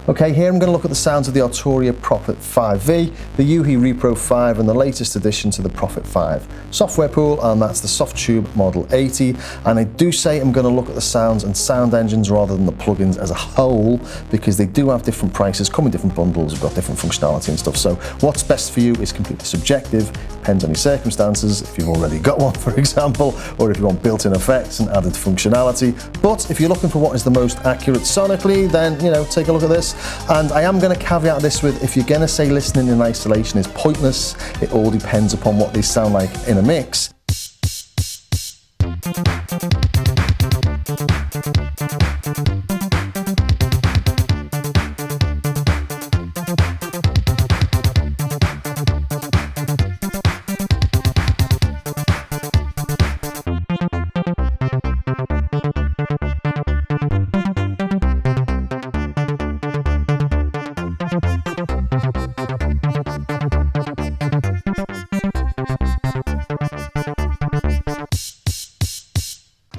Okay, here I'm going to look at the sounds of the Arturia Prophet 5V, the U-He Repro-5 and the latest addition to the Prophet 5 software pool, and that's the Softube Model 80. And I do say I'm going to look at the sounds and sound engines rather than the plugins as a whole, because they do have different prices, come in different bundles, have got different functionality and stuff. So what's best for you is completely subjective, depends on your circumstances, if you've already got one, for example, or if you want built-in effects and added functionality. But if you're looking for what is the most accurate sonically, then, you know, take a look at this. And I am going to caveat this with, if you're going to say listening in isolation is pointless, it all depends upon what they sound like in a mix.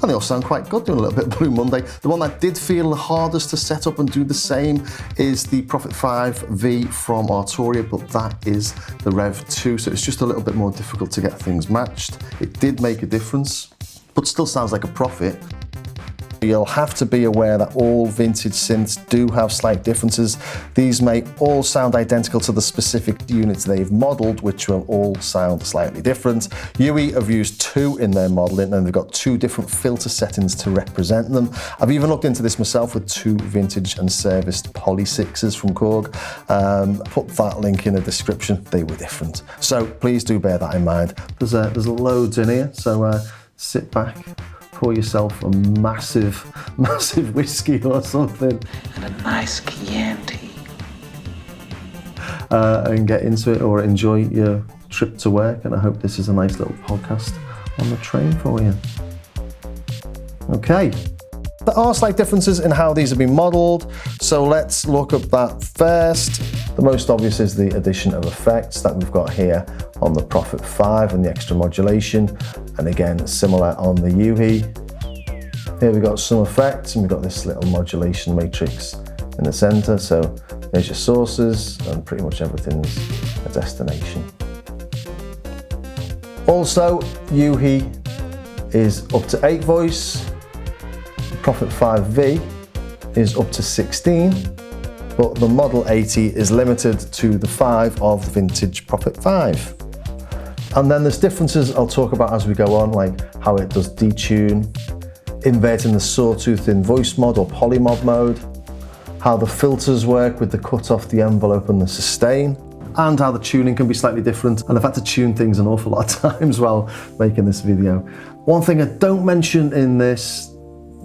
And they all sound quite good, doing a little bit of Blue Monday. The one that did feel the hardest to set up and do the same is the Prophet 5V from Arturia, but that is the Rev4, so it's just a little bit more difficult to get things matched. It did make a difference, but still sounds like a Prophet. You'll have to be aware that all vintage synths do have slight differences. These may all sound identical to the specific units they've modeled, which will all sound slightly different. U-He have used 2 in their modeling, and they've got 2 different filter settings to represent them. I've even looked into this myself with 2 vintage and serviced Poly 6s from Korg. Put that link in the description. They were different. So please do bear that in mind. There's loads in here, so sit back, pour yourself a massive whiskey or something. And a nice Chianti. And get into it, or enjoy your trip to work. And I hope this is a nice little podcast on the train for you. Okay. There are slight differences in how these have been modelled, so let's look at that first. The most obvious is the addition of effects that we've got here on the Prophet 5 and the extra modulation, and again similar on the U-He. Here we've got some effects, and we've got this little modulation matrix in the centre, so there's your sources, and pretty much everything's a destination. Also, U-He is up to 8 voice. Prophet 5V is up to 16, but the Model 80 is limited to the 5 of the vintage Prophet 5. And then there's differences I'll talk about as we go on, like how it does detune, inverting the sawtooth in voice mod or polymod mode, how the filters work with the cut off the envelope and the sustain, and how the tuning can be slightly different. And I've had to tune things an awful lot of times while making this video. One thing I don't mention in this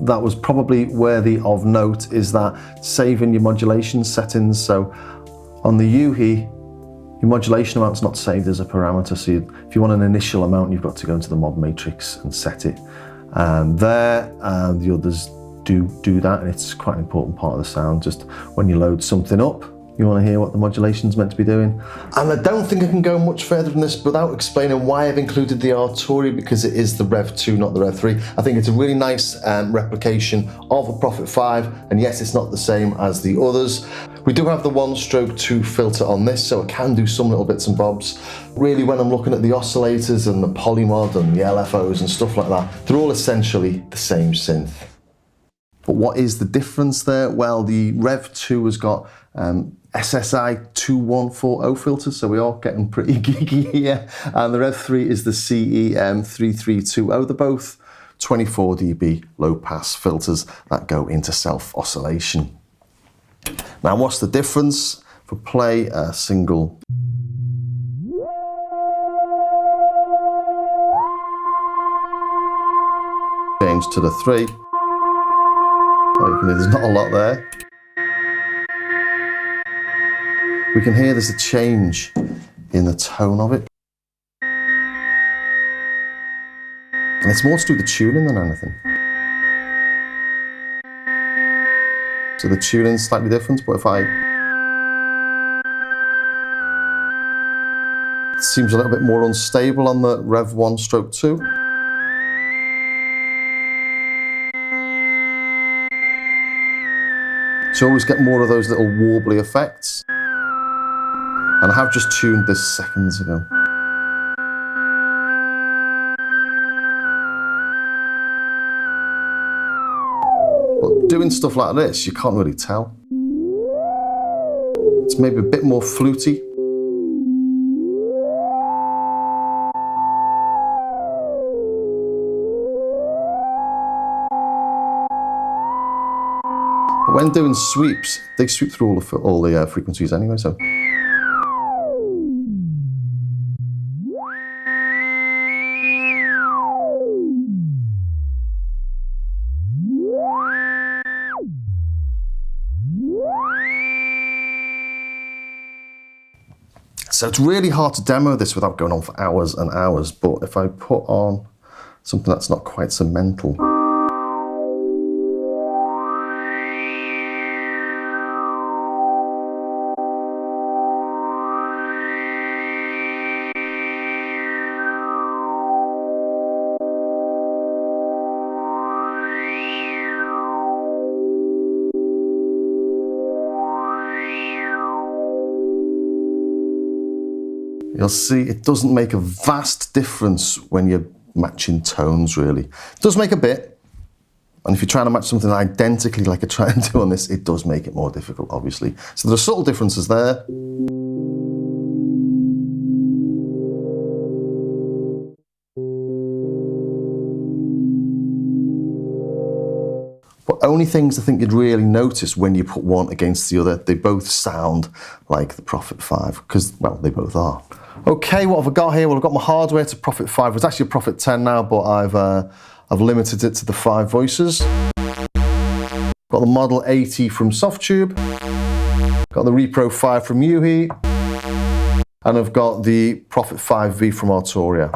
that was probably worthy of note is that saving your modulation settings. So on the U-He, your modulation amount's not saved as a parameter. So if you want an initial amount, you've got to go into the mod matrix and set it there. The others do that, and it's quite an important part of the sound. Just when you load something up, you want to hear what the modulation's meant to be doing. And I don't think I can go much further than this without explaining why I've included the Arturia, because it is the Rev4, not the Rev3. I think it's a really nice replication of a Prophet 5, and yes, it's not the same as the others. We do have the 1/2 filter on this, so it can do some little bits and bobs. Really, when I'm looking at the oscillators and the polymod and the LFOs and stuff like that, they're all essentially the same synth. But what is the difference there? Well, the Rev4 has got SSI 2140 filters, so we are getting pretty geeky here. And the Rev3 is the CEM 3320. They're both 24 dB low pass filters that go into self-oscillation. Now, what's the difference? If we play a single change to the 3, there's not a lot there. We can hear there's a change in the tone of it. And it's more to do with the tuning than anything. So the tuning's slightly different, but if it seems a little bit more unstable on the Rev1/2. So you always get more of those little warbly effects. And I have just tuned this seconds ago. But doing stuff like this, you can't really tell. It's maybe a bit more fluty. But when doing sweeps, they sweep through all the frequencies anyway, so. So it's really hard to demo this without going on for hours and hours, but if I put on something that's not quite so mental. You'll see it doesn't make a vast difference when you're matching tones, really. It does make a bit, and if you're trying to match something identically like I try and do on this, it does make it more difficult, obviously. So there are subtle differences there. But only things I think you'd really notice when you put one against the other, they both sound like the Prophet 5, because, well, they both are. Okay, what have I got here? Well, I've got my hardware to Prophet 5. It's actually a Prophet 10 now, but I've limited it to the 5 voices. Got the Model 80 from Softube. Got the Repro-5 from U-He. And I've got the Prophet 5V from Arturia.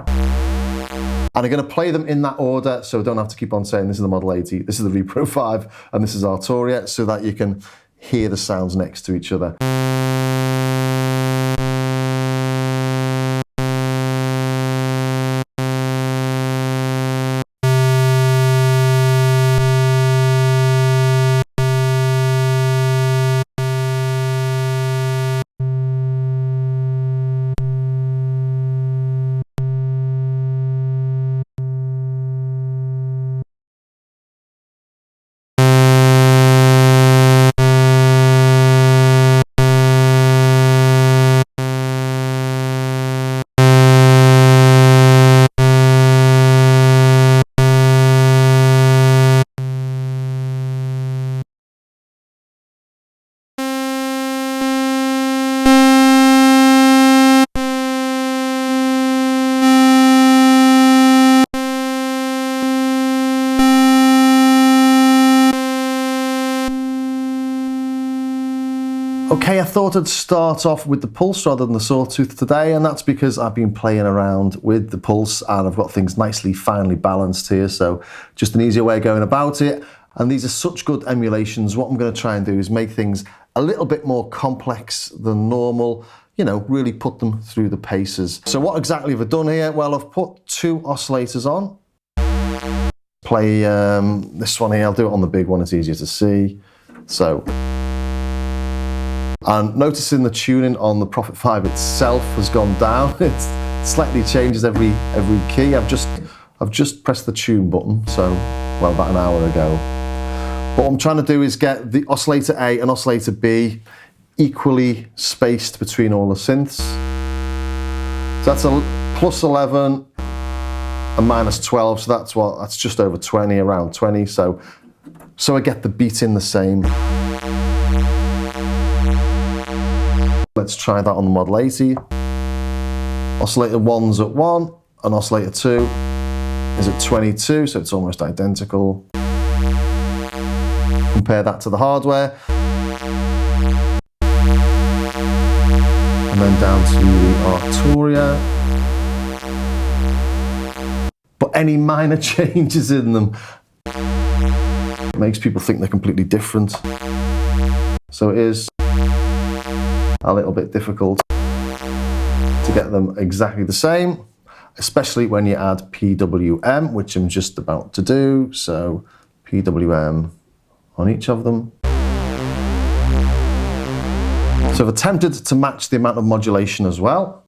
And I'm going to play them in that order, so I don't have to keep on saying this is the Model 80, this is the Repro-5, and this is Arturia, so that you can hear the sounds next to each other. Okay, I thought I'd start off with the Pulse rather than the Sawtooth today, and that's because I've been playing around with the Pulse and I've got things nicely finely balanced here, so just an easier way of going about it. And these are such good emulations. What I'm going to try and do is make things a little bit more complex than normal, you know, really put them through the paces. So what exactly have I done here? Well, I've put 2 oscillators on. Play this one here, I'll do it on the big one, it's easier to see. So. And noticing the tuning on the Prophet 5 itself has gone down. It slightly changes every key. I've just pressed the tune button, so, well, about an hour ago. But what I'm trying to do is get the oscillator A and oscillator B equally spaced between all the synths. So that's a plus 11 and minus 12, so that's just over 20, around 20. So I get the beat in the same. Let's try that on the Model 80. Oscillator 1's at 1, and oscillator 2 is at 22, so it's almost identical. Compare that to the hardware. And then down to the Arturia. But any minor changes in them makes people think they're completely different. So it is a little bit difficult to get them exactly the same, especially when you add PWM, which I'm just about to do. So PWM on each of them. So I've attempted to match the amount of modulation as well.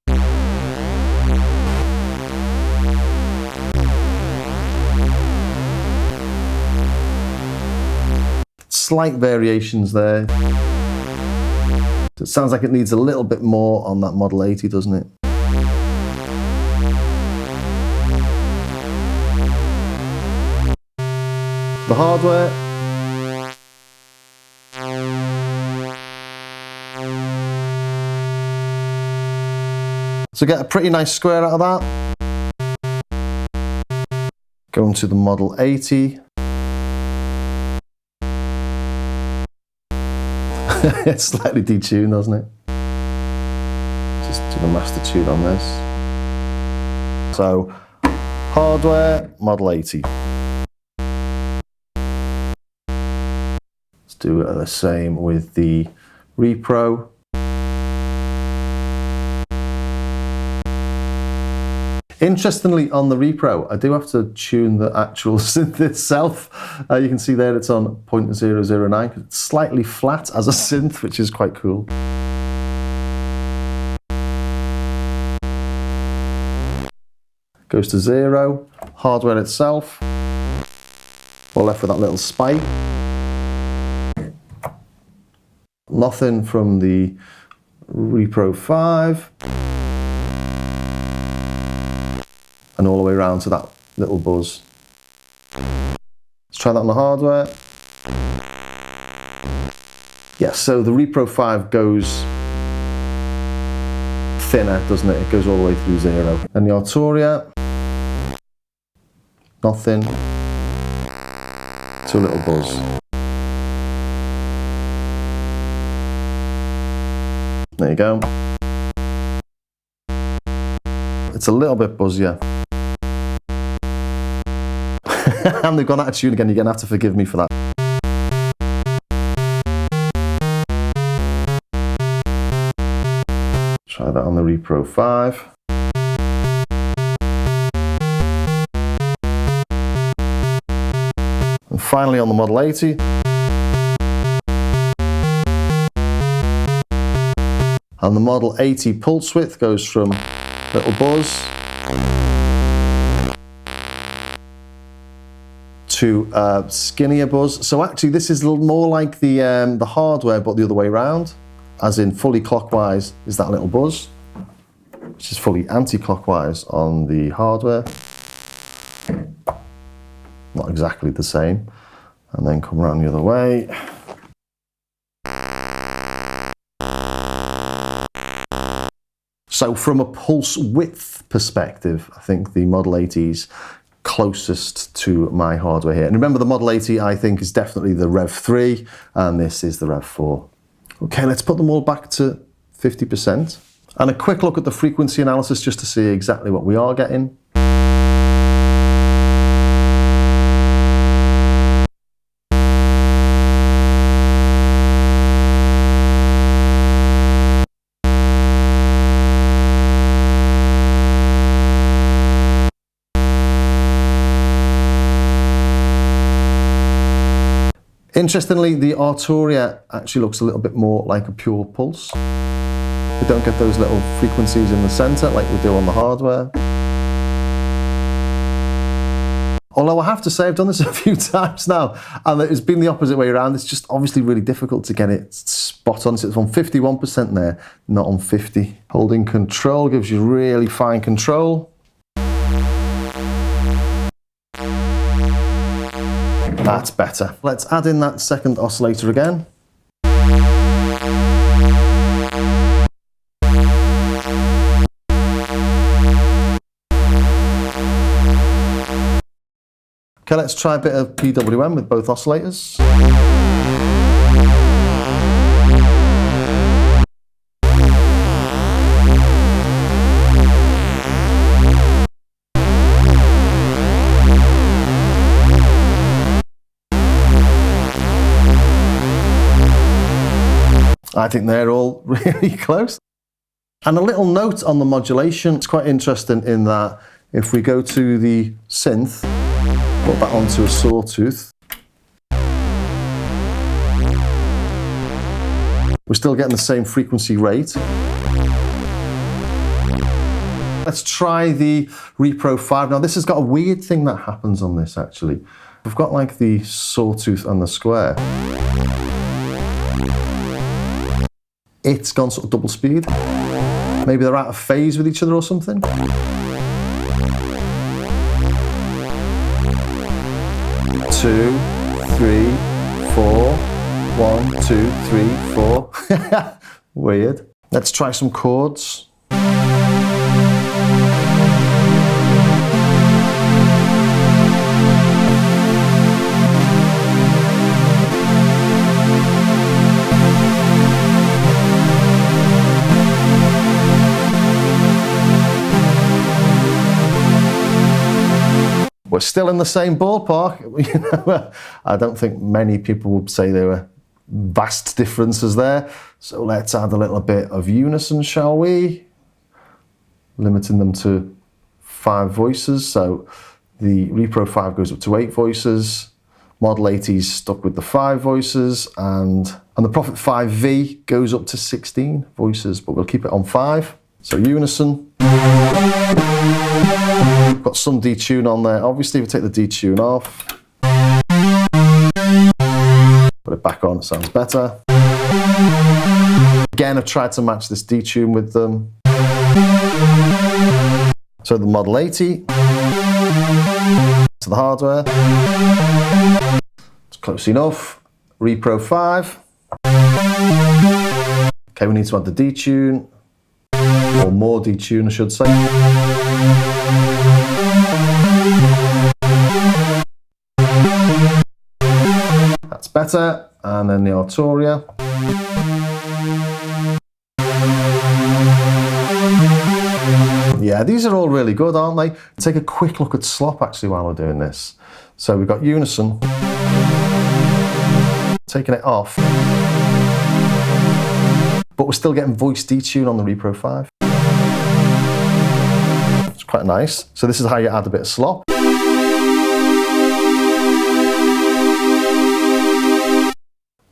Slight variations there. It sounds like it needs a little bit more on that Model 80, doesn't it? The hardware. So get a pretty nice square out of that. Going to the Model 80. It's slightly detuned, doesn't it? Just do the master tune on this. So, hardware, Model 80. Let's do the same with the Repro. Interestingly, on the Repro, I do have to tune the actual synth itself. You can see there it's on 0.009. It's slightly flat as a synth, which is quite cool. Goes to 0. Hardware itself. We're left with that little spike. Nothing from the Repro-5. And all the way around to that little buzz. Let's try that on the hardware. Yeah, so the Repro-5 goes thinner, doesn't it? It goes all the way through 0. And the Arturia, nothing. To a little buzz. There you go. It's a little bit buzzier. And they've gone out of tune again, you're going to have to forgive me for that. Try that on the Repro-5. And finally on the Model 80. And the Model 80 pulse width goes from little buzz to skinnier buzz. So actually this is a little more like the hardware, but the other way around. As in fully clockwise is that little buzz, which is fully anti-clockwise on the hardware. Not exactly the same. And then come around the other way. So from a pulse width perspective, I think the Model 80's closest to my hardware here. And remember, the Model 80, I think, is definitely the Rev4, and this is the Rev4. Okay, let's put them all back to 50%. And a quick look at the frequency analysis just to see exactly what we are getting. Interestingly, the Arturia actually looks a little bit more like a pure pulse. We don't get those little frequencies in the center like we do on the hardware. Although I have to say, I've done this a few times now, and it's been the opposite way around. It's just obviously really difficult to get it spot on. So it's on 51% there, not on 50. Holding control gives you really fine control. That's better. Let's add in that second oscillator again. Okay, let's try a bit of PWM with both oscillators. I think they're all really close. And a little note on the modulation. It's quite interesting in that if we go to the synth, put that onto a sawtooth, We're still getting the same frequency rate. Let's try the Repro-5. Now this has got a weird thing that happens on this actually. We've got like the sawtooth and the square. It's gone sort of double speed. Maybe they're out of phase with each other or something. 2, 3, 4. 1, 2, 3, 4. Weird. Let's try some chords. We're still in the same ballpark. I don't think many people would say there were vast differences there. So let's add a little bit of unison, shall we? Limiting them to 5 voices. So the Repro-5 goes up to 8 voices. Model 80's stuck with the 5 voices, and the Prophet 5V goes up to 16 voices, but we'll keep it on 5. So unison. Got some detune on there. Obviously, if we take the detune off, put it back on, it sounds better. Again, I've tried to match this detune with them. So the Model 80 to the hardware. It's close enough. Repro-5. Okay, we need to add the detune, or more detune, I should say. That's better. And then the Arturia. Yeah, these are all really good, aren't they? Take a quick look at Slop actually while we're doing this. So we've got unison. Taking it off. But we're still getting voice detune on the Repro-5. It's quite nice. So this is how you add a bit of slop.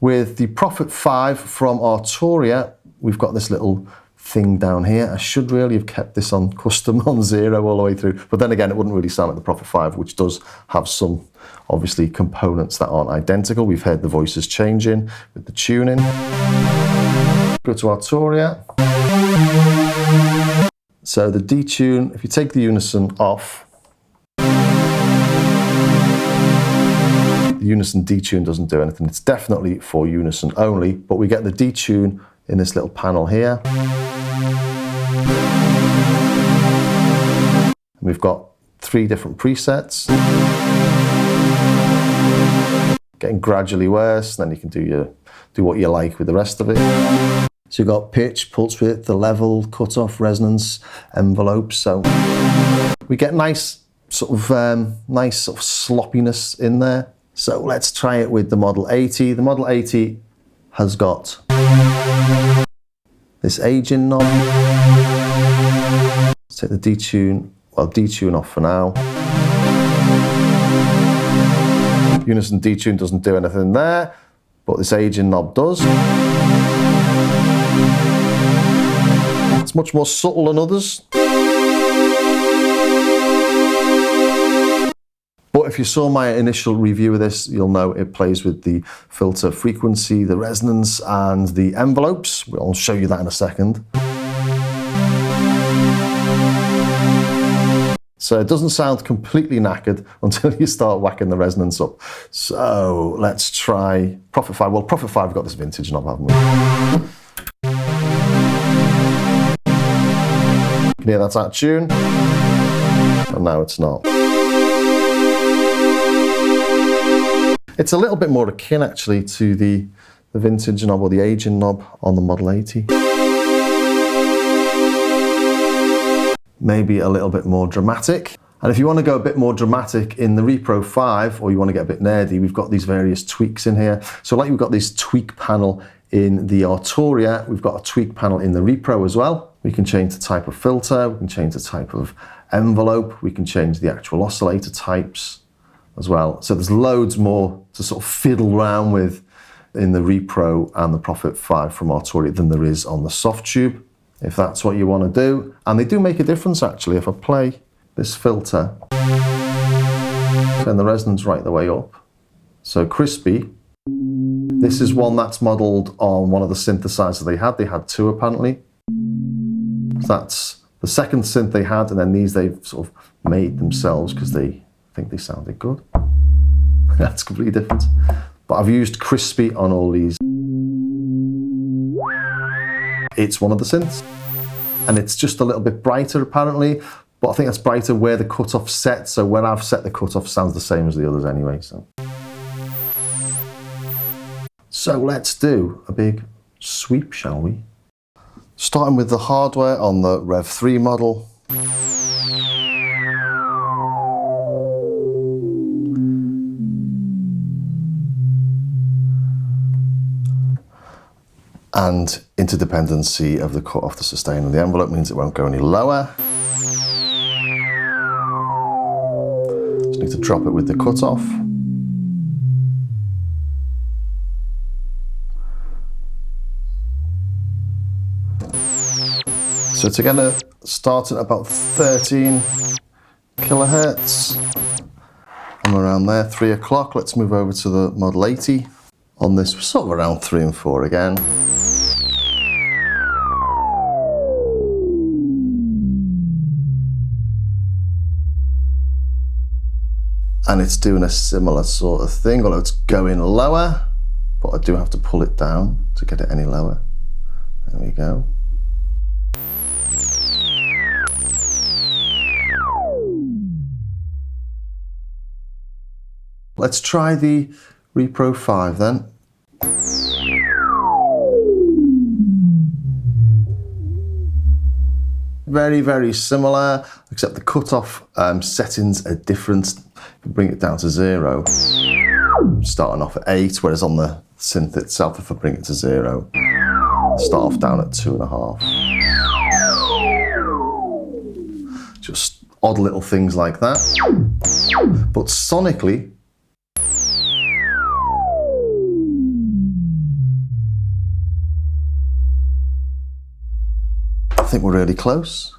With the Prophet 5 from Arturia, we've got this little thing down here. I should really have kept this on custom on 0 all the way through, but then again, it wouldn't really sound like the Prophet 5, which does have some, obviously, components that aren't identical. We've heard the voices changing with the tuning. Go to Arturia. So the detune, if you take the unison off, the unison detune doesn't do anything. It's definitely for unison only, but we get the detune in this little panel here. And we've got 3 different presets. Getting gradually worse, then you can do what you like with the rest of it. So you've got pitch, pulse width, the level, cutoff, resonance, envelopes. So we get nice sort of sloppiness in there. So let's try it with the Model 80. The Model 80 has got this aging knob. Let's take the detune, detune off for now. Unison detune doesn't do anything there, but this aging knob does. It's much more subtle than others. But if you saw my initial review of this, you'll know it plays with the filter frequency, the resonance, and the envelopes. I'll show you that in a second. So it doesn't sound completely knackered until you start whacking the resonance up. So let's try Prophet 5. Well, Prophet 5 got this vintage knob, haven't we? You can hear that's out of tune. And now it's not. It's a little bit more akin actually to the vintage knob or the aging knob on the Model 80. Maybe a little bit more dramatic. And if you want to go a bit more dramatic in the Repro-5, or you want to get a bit nerdy, we've got these various tweaks in here. So like we've got this tweak panel in the Arturia, we've got a tweak panel in the Repro as well. We can change the type of filter, we can change the type of envelope, we can change the actual oscillator types as well. So there's loads more to sort of fiddle around with in the Repro and the Prophet 5 from Arturia than there is on the Softube, if that's what you want to do. And they do make a difference actually. If I play this filter, turn the resonance right the way up. So crispy. This is one that's modelled on one of the synthesizers they had. They had two apparently. So that's the second synth they had, and then these they've sort of made themselves because they think they sounded good. That's completely different. But I've used crispy on all these. It's one of the synths, and it's just a little bit brighter apparently, but I think that's brighter where the cutoff set, so where I've set the cutoff sounds the same as the others anyway. So let's do a big sweep, shall we? Starting with the hardware on the Rev4 model. And interdependency of the cut off the sustain of the envelope means it won't go any lower. Just need to drop it with the cutoff. So to get it started at about 13 kilohertz, I'm around there, 3 o'clock. Let's move over to the Model 80. On this, we're sort of around 3 and 4 again. And it's doing a similar sort of thing, although it's going lower, but I do have to pull it down to get it any lower. There we go. Let's try the Repro-5 then. Very, very similar, except the cutoff settings are different. Bring it down to 0, starting off at 8, whereas on the synth itself, if I bring it to 0, start off down at 2.5. Just odd little things like that. But sonically, I think we're really close.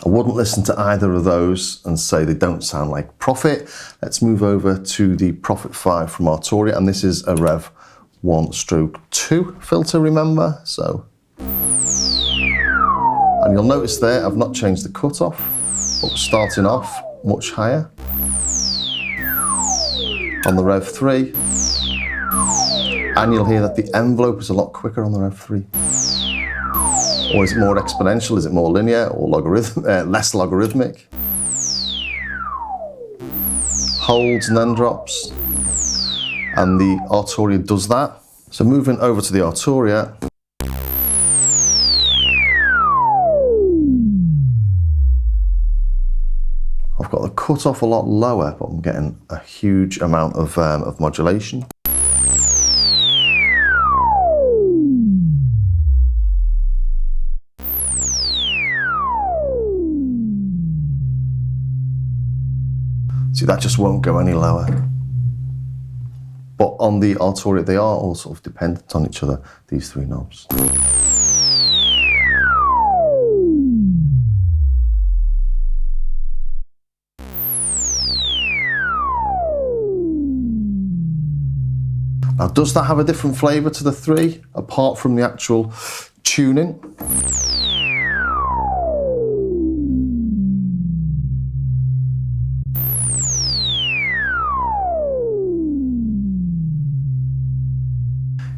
I wouldn't listen to either of those and say they don't sound like Prophet. Let's move over to the Prophet 5 from Arturia, and this is a Rev1/2 filter, remember? So, and you'll notice there I've not changed the cutoff, but we're starting off much higher on the Rev3, and you'll hear that the envelope is a lot quicker on the Rev3. Or is it more exponential? Is it more linear or less logarithmic? Holds and then drops. And the Arturia does that. So moving over to the Arturia. I've got the cutoff a lot lower, but I'm getting a huge amount of modulation. See, that just won't go any lower. But on the Arturia, they are all sort of dependent on each other, these three knobs. Now, does that have a different flavour to the three, apart from the actual tuning?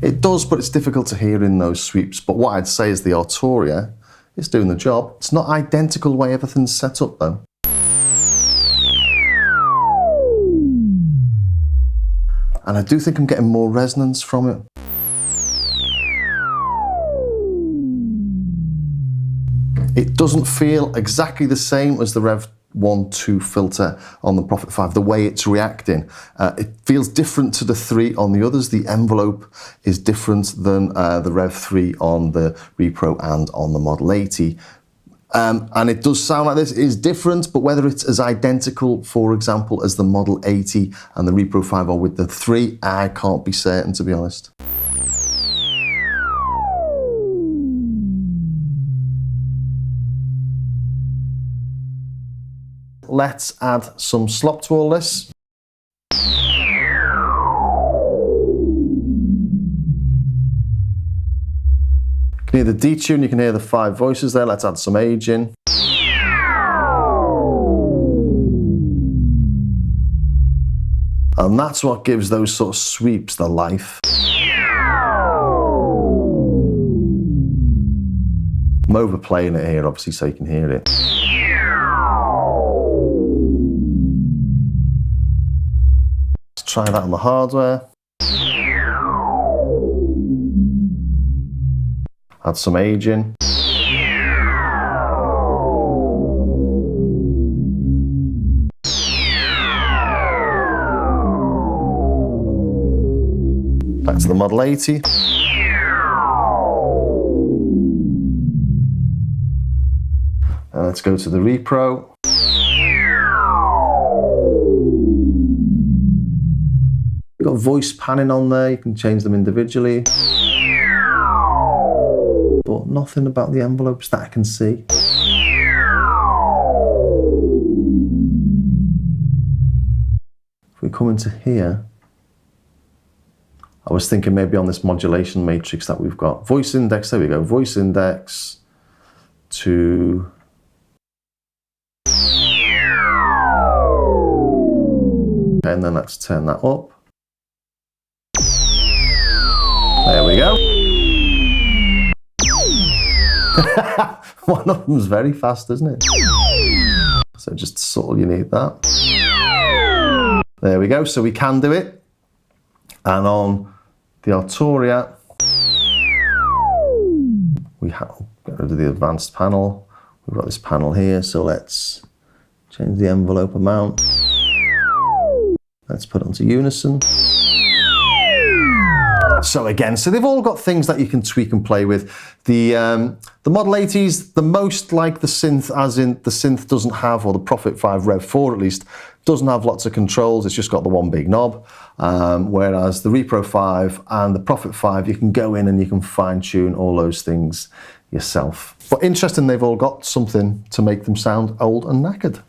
It does, but it's difficult to hear in those sweeps. But what I'd say is the Arturia is doing the job. It's not identical the way everything's set up though. And I do think I'm getting more resonance from it. It doesn't feel exactly the same as the Rev1/2 filter on the Prophet 5, the way it's reacting. It feels different to the 3 on the others. The envelope is different than the Rev3 on the Repro and on the Model 80. And it does sound like this. It is different, but whether it's as identical, for example, as the Model 80 and the Repro-5 are with the 3, I can't be certain, to be honest. Let's add some slop to all this. You can hear the detune, you can hear the 5 voices there. Let's add some aging. And that's what gives those sort of sweeps the life. I'm overplaying it here, obviously, so you can hear it. Let's try that on the hardware. Add some aging. Back to the Model 80. And let's go to the Repro. You've got voice panning on there, you can change them individually. But nothing about the envelopes that I can see. If we come into here, I was thinking maybe on this modulation matrix that we've got. Voice index, there we go, voice index to... And then let's turn that up. There we go. One of them's very fast, isn't it? So just subtle, you need that. There we go, so we can do it. And on the Arturia, we have, get rid of the advanced panel. We've got this panel here, so let's change the envelope amount. Let's put it onto Unison. So again, so they've all got things that you can tweak and play with. The Model 80s, the most like the synth, as in the synth doesn't have, or the Prophet 5 Rev4 at least, doesn't have lots of controls. It's just got the one big knob. Whereas the Repro-5 and the Prophet 5, you can go in and you can fine tune all those things yourself. But interesting, they've all got something to make them sound old and knackered.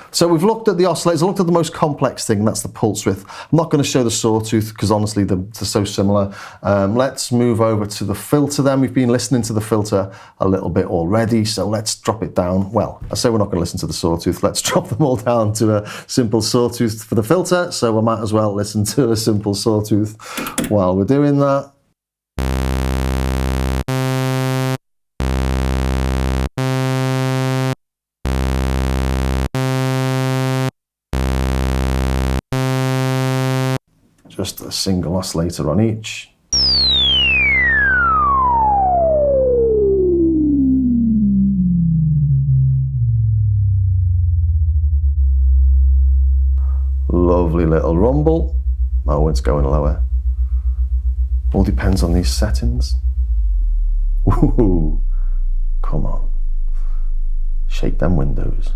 So we've looked at the oscillators, looked at the most complex thing, and that's the pulse width. I'm not going to show the sawtooth because honestly they're so similar. Let's move over to the filter then. We've been listening to the filter a little bit already, so let's drop it down. Well, I say we're not going to listen to the sawtooth. Let's drop them all down to a simple sawtooth for the filter, so we might as well listen to a simple sawtooth while we're doing that. Just a single oscillator on each. Lovely little rumble. Oh, it's going lower. All depends on these settings. Ooh, come on. Shake them windows.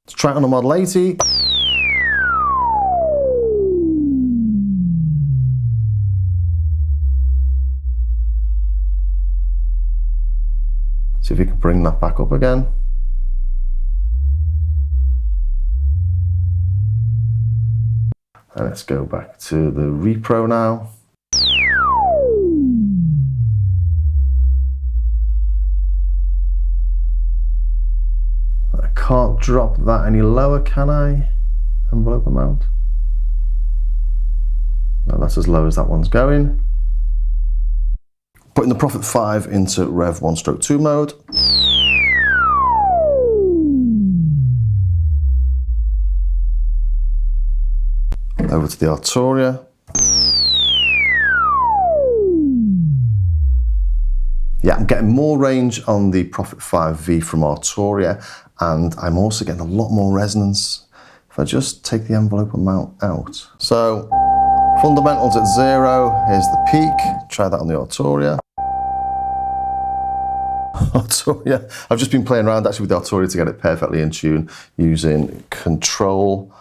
Let's try it on a Model 80. See if you can bring that back up again. And let's go back to the Repro now. Can't drop that any lower, can I? Envelope amount. No, that's as low as that one's going. Putting the Prophet 5 into Rev 1/2 mode. Over to the Arturia. Yeah, I'm getting more range on the Prophet 5V from Arturia, and I'm also getting a lot more resonance if I just take the envelope amount out. So Fundamentals at 0, here's the peak. Try that on the Arturia. Arturia. I've just been playing around actually with the Arturia to get it perfectly in tune using control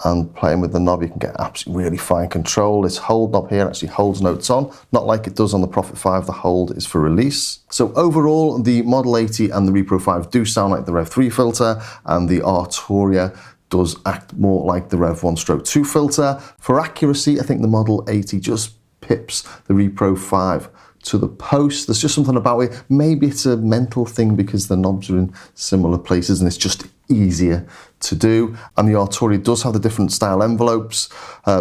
and playing with the knob. You can get absolutely really fine control. This hold knob here actually holds notes on, not like it does on the Prophet 5, the hold is for release. So overall, the Model 80 and the Repro-5 do sound like the Rev4 filter, and the Arturia does act more like the Rev1/2 filter. For accuracy, I think the Model 80 just pips the Repro-5 to the post. There's just something about it. Maybe it's a mental thing because the knobs are in similar places and it's just easier to do. And the Arturia does have the different style envelopes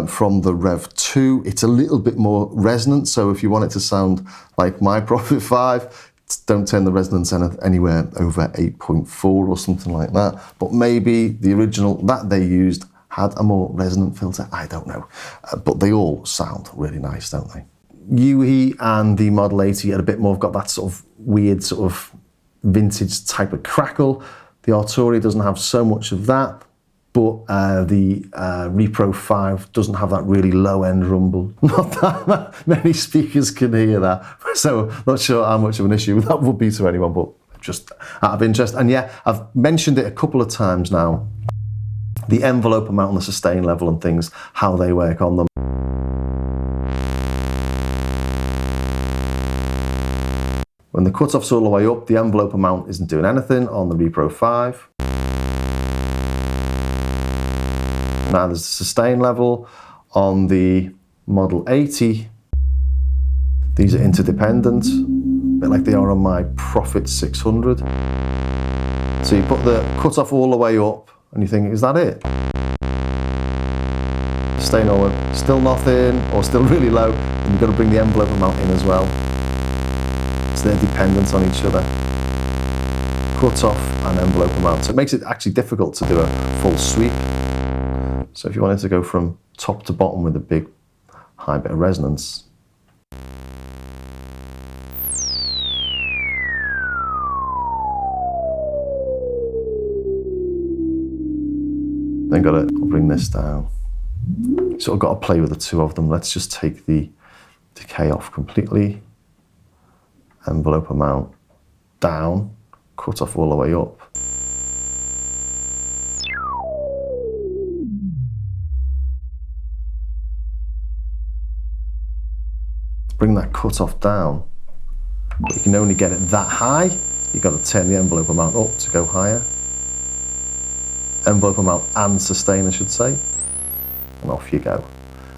from the Rev2. It's a little bit more resonant, so if you want it to sound like my Prophet 5, don't turn the resonance anywhere over 8.4 or something like that. But maybe the original that they used had a more resonant filter, I don't know. But they all sound really nice, don't they? U-He and the Model 80 are a bit more, have got that sort of weird sort of vintage type of crackle. The Arturia doesn't have so much of that, but the Repro-5 doesn't have that really low end rumble. Not that many speakers can hear that, so not sure how much of an issue that would be to anyone, but just out of interest. And yeah, I've mentioned it a couple of times now, the envelope amount on the sustain level and things, how they work on them. When the cutoff's all the way up, the envelope amount isn't doing anything on the Repro-5. Now there's the sustain level on the Model 80. These are interdependent, a bit like they are on my Prophet 600. So you put the cutoff all the way up and you think, is that it? Sustain all the way, still nothing, or still really low, and you've got to bring the envelope amount in as well. So they're dependent on each other. Cutoff and envelope amount. So it makes it actually difficult to do a full sweep. So if you wanted to go from top to bottom with a big high bit of resonance, then got to bring this down. Sort of got to play with the two of them. Let's just take the decay off completely. Envelope amount down, cut off all the way up. Bring that cut off down, but you can only get it that high. You've got to turn the envelope amount up to go higher. Envelope amount and sustain, I should say. And off you go.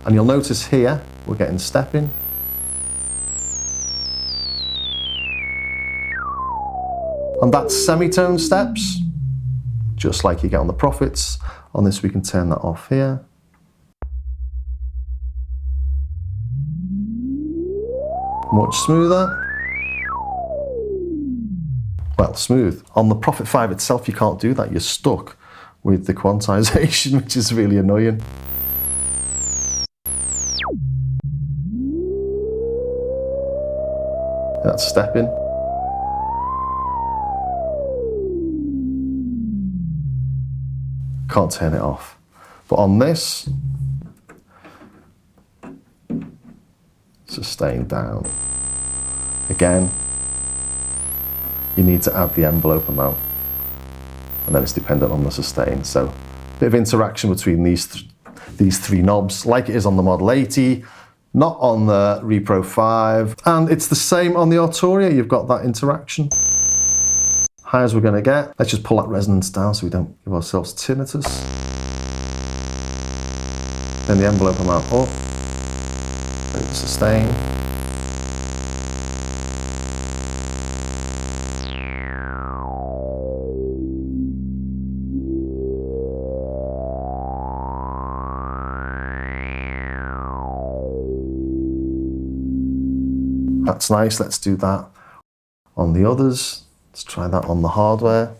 And you'll notice here, we're getting stepping. And that's semitone steps, just like you get on the Prophets. On this, we can turn that off here. Much smoother. Well, smooth. On the Prophet 5 itself, you can't do that. You're stuck with the quantization, which is really annoying. That's stepping. Can't turn it off. But on this, sustain down. Again, you need to add the envelope amount, and then it's dependent on the sustain. So a bit of interaction between these three knobs, like it is on the Model 80, not on the Repro-5, and it's the same on the Arturia. You've got that interaction. High as we're going to get. Let's just pull that resonance down so we don't give ourselves tinnitus. Then the envelope amount up. Sustain. That's nice. Let's do that on the others. Let's try that on the hardware.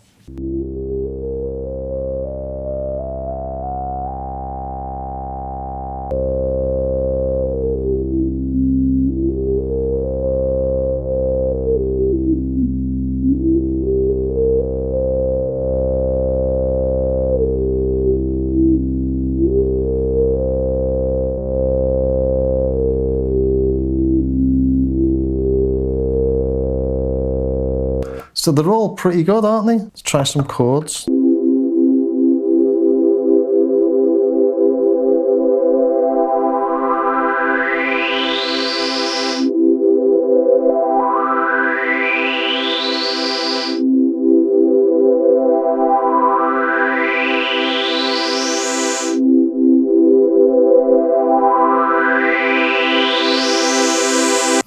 So they're all pretty good, aren't they? Let's try some chords.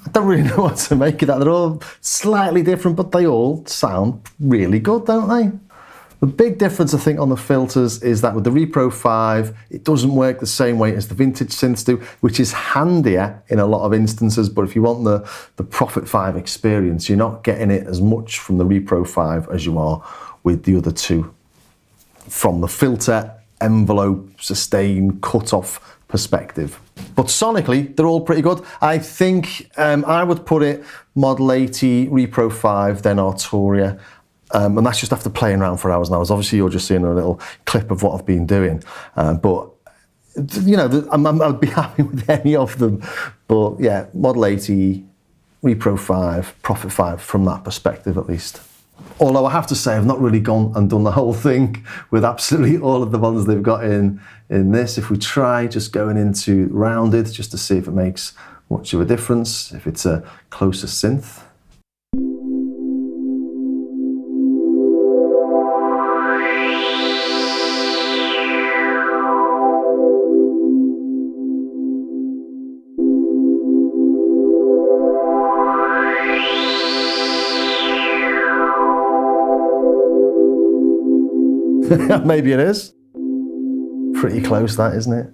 I don't really know what to make of that. They're all slightly different, but they all sound really good, don't they? The big difference, I think, on the filters is that with the Repro-5, it doesn't work the same way as the vintage synths do, which is handier in a lot of instances. But if you want the Prophet 5 experience, you're not getting it as much from the Repro-5 as you are with the other two, from the filter, envelope, sustain, cut-off perspective. But sonically, they're all pretty good. I think I would put it Model 80, Repro-5, then Arturia. And that's just after playing around for hours and hours. Obviously, you're just seeing a little clip of what I've been doing. But, you know, I'd be happy with any of them. But yeah, Model 80, Repro-5, Prophet 5 from that perspective at least. Although I have to say, I've not really gone and done the whole thing with absolutely all of the ones they've got in this. If we try just going into rounded, just to see if it makes much of a difference, if it's a closer synth. Maybe it is. Pretty close that, isn't it?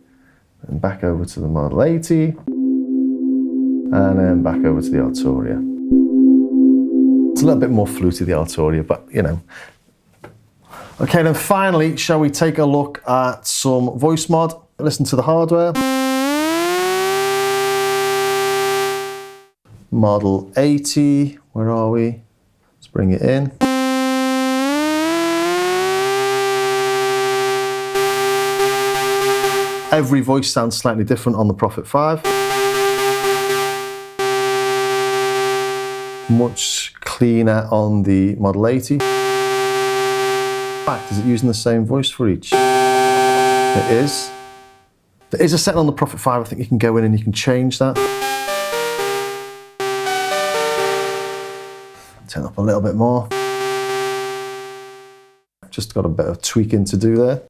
And back over to the Model 80. And then back over to the Arturia. It's a little bit more fluty, the Arturia, but you know. Okay, then finally, shall we take a look at some voice mod? Listen to the hardware. Model 80, where are we? Let's bring it in. Every voice sounds slightly different on the Prophet 5. Much cleaner on the Model 80. In fact, is it using the same voice for each? It is. There is a setting on the Prophet 5, I think you can go in and you can change that. Turn up a little bit more. Just got a bit of tweaking to do there.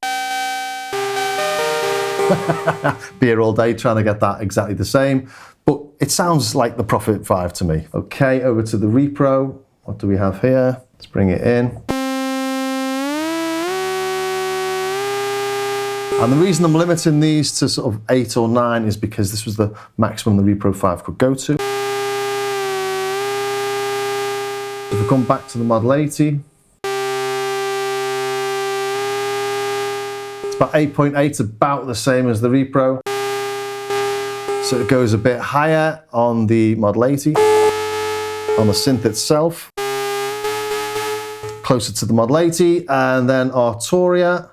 Be here all day trying to get that exactly the same, but it sounds like the Prophet 5 to me. Okay, over to the Repro. What do we have here? Let's bring it in. And the reason I'm limiting these to sort of 8 or 9 is because this was the maximum the Repro-5 could go to. If we come back to the Model 80, about 8.8, about the same as the Repro. So it goes a bit higher on the Model 80, on the synth itself, closer to the Model 80, and then Arturia.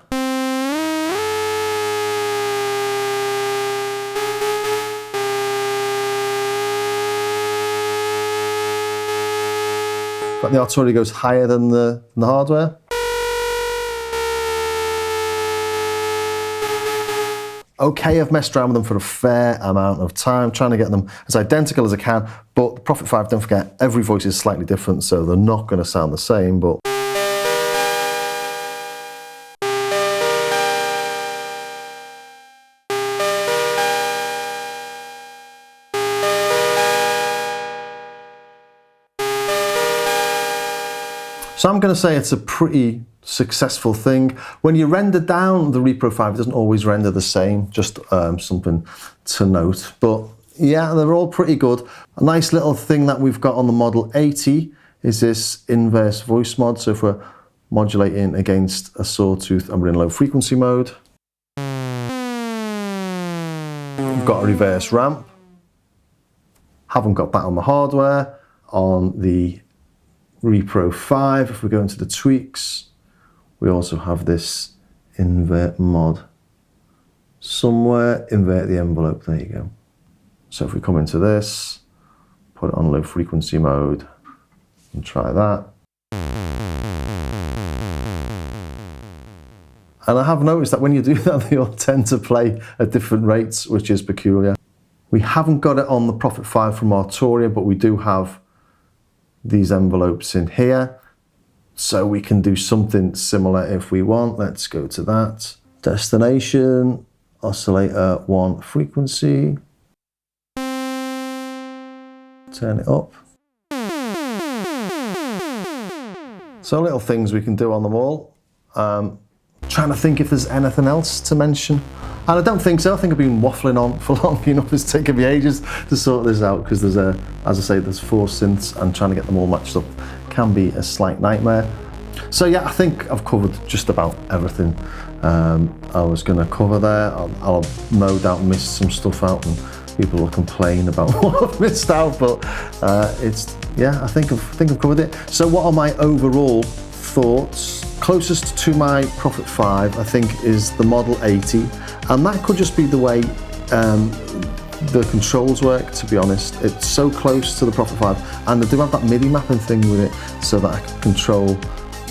But the Arturia goes higher than the hardware. Okay, I've messed around with them for a fair amount of time, trying to get them as identical as I can, but the Prophet 5, don't forget, every voice is slightly different, so they're not going to sound the same, but so I'm going to say it's a pretty successful thing. When you render down the Repro-5, it doesn't always render the same, just something to note. But yeah, they're all pretty good. A nice little thing that we've got on the Model 80 is this inverse voice mod. So if we're modulating against a sawtooth and we're in low frequency mode, we've got a reverse ramp. Haven't got that on the hardware. On the Repro-5, if we go into the tweaks, we also have this invert mod somewhere. Invert the envelope, there you go. So if we come into this, put it on low frequency mode and try that. And I have noticed that when you do that, they all tend to play at different rates, which is peculiar. We haven't got it on the Prophet 5 from Arturia, but we do have these envelopes in here. So we can do something similar if we want. Let's go to that. Destination, oscillator 1 frequency. Turn it up. So little things we can do on them all. Trying to think if there's anything else to mention. And I don't think so. I think I've been waffling on for long enough. It's taken me ages to sort this out because there's as I say, there's 4 synths and trying to get them all matched up can be a slight nightmare. So yeah, I think I've covered just about everything I was going to cover there. I'll no doubt miss some stuff out and people will complain about what I've missed out, but yeah, I think I've covered it. So what are my overall thoughts? Closest to my Prophet 5, I think, is the Model 80, and that could just be the way the controls work, to be honest. It's so close to the Prophet 5, and they do have that MIDI mapping thing with it, so that I can control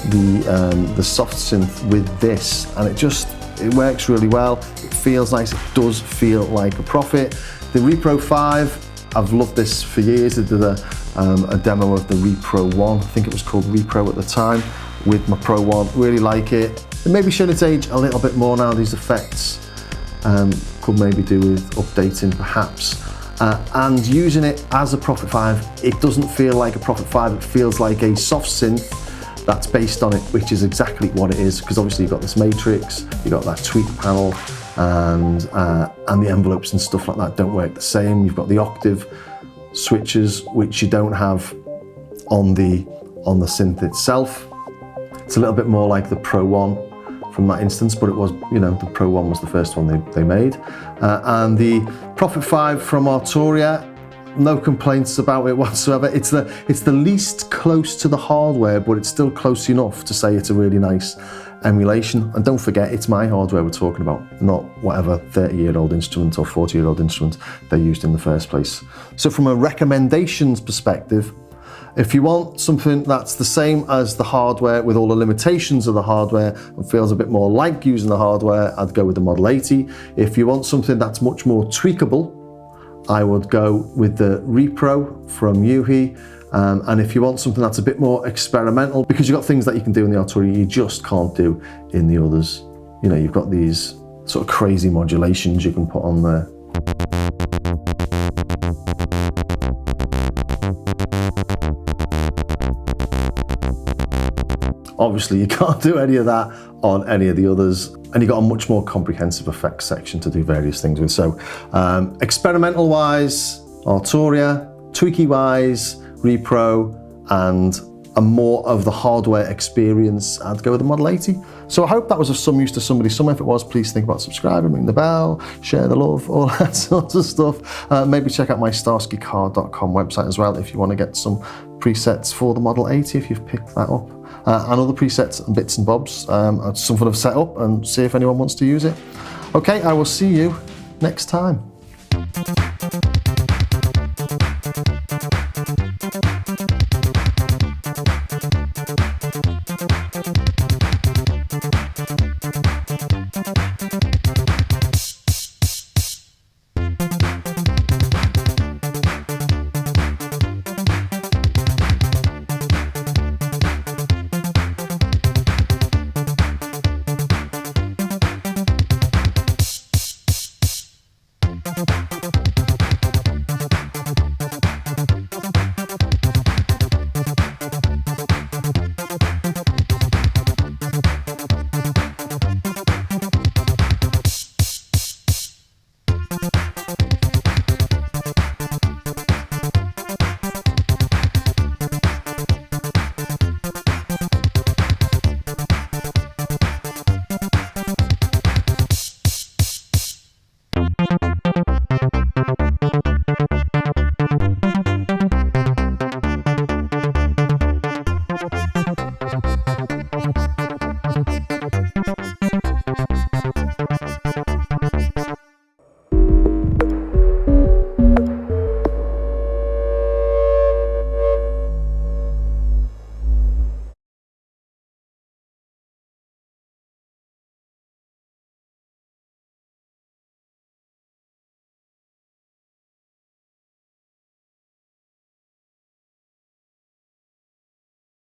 the soft synth with this, and it works really well. It feels nice. It does feel like a Prophet. The Repro-5, I've loved this for years. I did a demo of the Repro-1, I think it was called Repro at the time, with my Pro 1, really like it. It maybe shown its age a little bit more now, these effects. Could maybe do with updating perhaps. And using it as a Prophet 5, it doesn't feel like a Prophet 5, it feels like a soft synth that's based on it, which is exactly what it is, because obviously you've got this matrix, you've got that tweak panel, and the envelopes and stuff like that don't work the same. You've got the octave switches, which you don't have on the synth itself. It's a little bit more like the Pro 1 from that instance, but it was, you know, the Pro 1 was the first one they made. And the Prophet 5 from Arturia, no complaints about it whatsoever. It's the least close to the hardware, but it's still close enough to say it's a really nice emulation. And don't forget, it's my hardware we're talking about, not whatever 30-year-old instrument or 40-year-old instrument they used in the first place. So from a recommendations perspective, if you want something that's the same as the hardware with all the limitations of the hardware and feels a bit more like using the hardware, I'd go with the Model 80. If you want something that's much more tweakable, I would go with the Repro from U-He. And if you want something that's a bit more experimental, because you've got things that you can do in the Arturia you just can't do in the others. You know, you've got these sort of crazy modulations you can put on there. Obviously, you can't do any of that on any of the others, and you've got a much more comprehensive effects section to do various things with. So, experimental-wise, Arturia, tweaky-wise, Repro, and a more of the hardware experience, I'd go with the Model 80. So I hope that was of some use to somebody. If it was, please think about subscribing, ring the bell, share the love, all that sort of stuff. Maybe check out my starskycar.com website as well if you want to get some presets for the Model 80 if you've picked that up. And other presets and bits and bobs, something I've set up, and see if anyone wants to use it. Okay, I will see you next time.